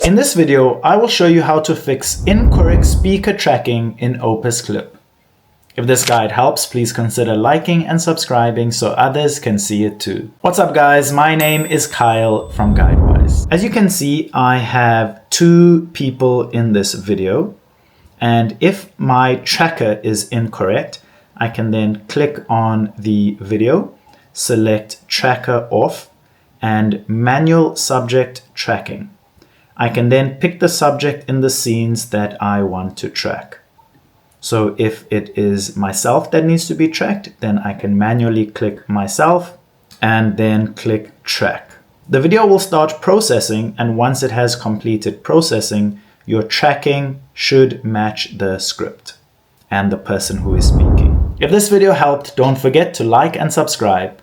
In this video, I will show you how to fix incorrect speaker tracking in OpusClip. If this guide helps, please consider liking and subscribing so others can see it too. What's up guys, my name is Kyle from GuideWise. As you can see, I have two people in this video, and if my tracker is incorrect, I can then click on the video, select tracker off and manual subject tracking. I can then pick the subject in the scenes that I want to track. So if it is myself that needs to be tracked, then I can manually click myself and then click track. The video will start processing, and once it has completed processing, your tracking should match the script and the person who is speaking. If this video helped, don't forget to like and subscribe.